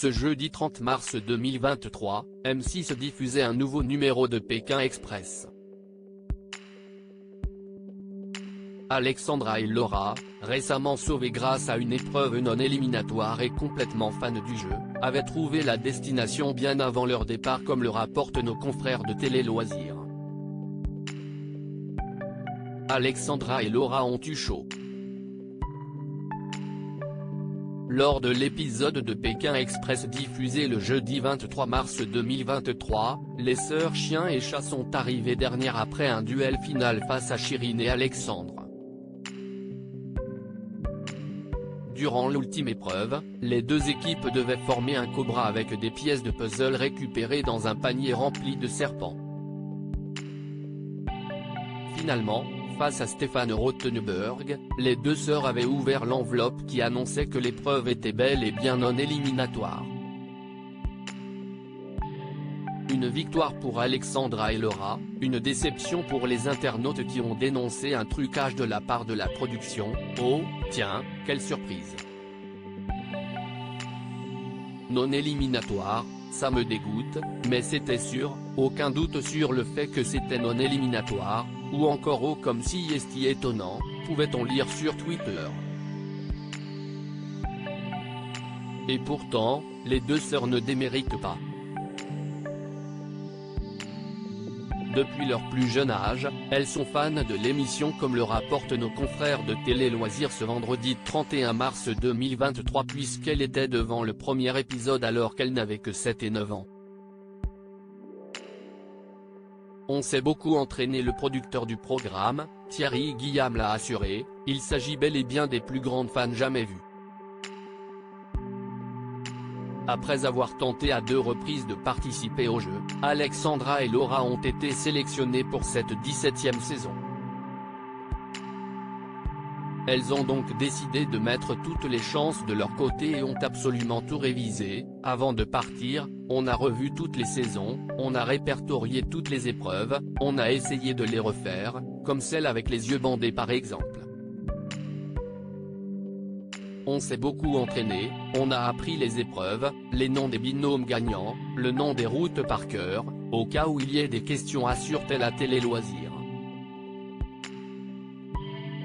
Ce jeudi 30 mars 2023, M6 diffusait un nouveau numéro de Pékin Express. Alexandra et Laura, récemment sauvées grâce à une épreuve non éliminatoire et complètement fans du jeu, avaient trouvé la destination bien avant leur départ comme le rapportent nos confrères de Télé Loisirs. Alexandra et Laura ont eu chaud. Lors de l'épisode de Pékin Express diffusé le jeudi 23 mars 2023, les sœurs chiens et chats sont arrivées dernières après un duel final face à Chirine et Alexandre. Durant l'ultime épreuve, les deux équipes devaient former un cobra avec des pièces de puzzle récupérées dans un panier rempli de serpents. Finalement, face à Stéphane Rothenberg, les deux sœurs avaient ouvert l'enveloppe qui annonçait que l'épreuve était bel et bien non éliminatoire. Une victoire pour Alexandra et Laura, une déception pour les internautes qui ont dénoncé un trucage de la part de la production. Oh, tiens, quelle surprise! Non éliminatoire, ça me dégoûte, mais c'était sûr, aucun doute sur le fait que c'était non éliminatoire, ou encore oh comme si est étonnant, pouvait-on lire sur Twitter. Et pourtant, les deux sœurs ne déméritent pas. Depuis leur plus jeune âge, elles sont fans de l'émission comme le rapportent nos confrères de Télé Loisirs ce vendredi 31 mars 2023 puisqu'elle était devant le premier épisode alors qu'elle n'avait que 7 et 9 ans. On s'est beaucoup entraîné, le producteur du programme, Thierry Guillaume l'a assuré, il s'agit bel et bien des plus grandes fans jamais vues. Après avoir tenté à 2 reprises de participer au jeu, Alexandra et Laura ont été sélectionnées pour cette 17e saison. Elles ont donc décidé de mettre toutes les chances de leur côté et ont absolument tout révisé. Avant de partir, on a revu toutes les saisons, on a répertorié toutes les épreuves, on a essayé de les refaire, comme celle avec les yeux bandés par exemple. On s'est beaucoup entraîné, on a appris les épreuves, les noms des binômes gagnants, le nom des routes par cœur, au cas où il y ait des questions, assure-t-elle à Télé Loisirs.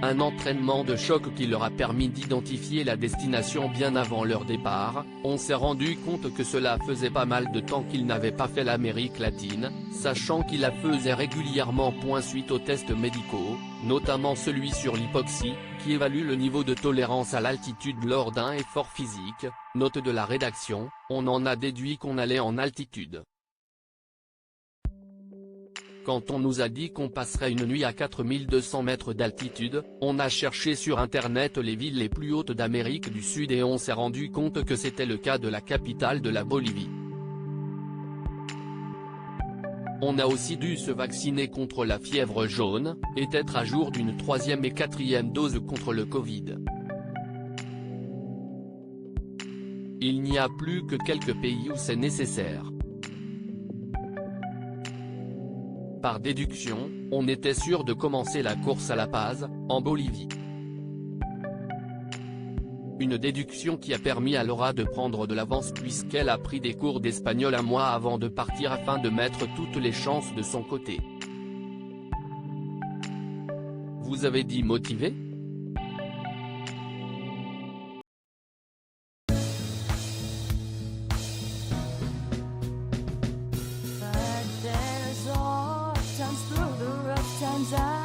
Un entraînement de choc qui leur a permis d'identifier la destination bien avant leur départ. On s'est rendu compte que cela faisait pas mal de temps qu'ils n'avaient pas fait l'Amérique latine, sachant qu'ils la faisaient régulièrement. Suite aux tests médicaux, notamment celui sur l'hypoxie, qui évalue le niveau de tolérance à l'altitude lors d'un effort physique, note de la rédaction, on en a déduit qu'on allait en altitude. Quand on nous a dit qu'on passerait une nuit à 4200 mètres d'altitude, on a cherché sur internet les villes les plus hautes d'Amérique du Sud et on s'est rendu compte que c'était le cas de la capitale de la Bolivie. On a aussi dû se vacciner contre la fièvre jaune, et être à jour d'une 3e et 4e dose contre le Covid. Il n'y a plus que quelques pays où c'est nécessaire. Par déduction, on était sûr de commencer la course à La Paz, en Bolivie. Une déduction qui a permis à Laura de prendre de l'avance puisqu'elle a pris des cours d'espagnol un mois avant de partir afin de mettre toutes les chances de son côté. Vous avez dit motivé ? Times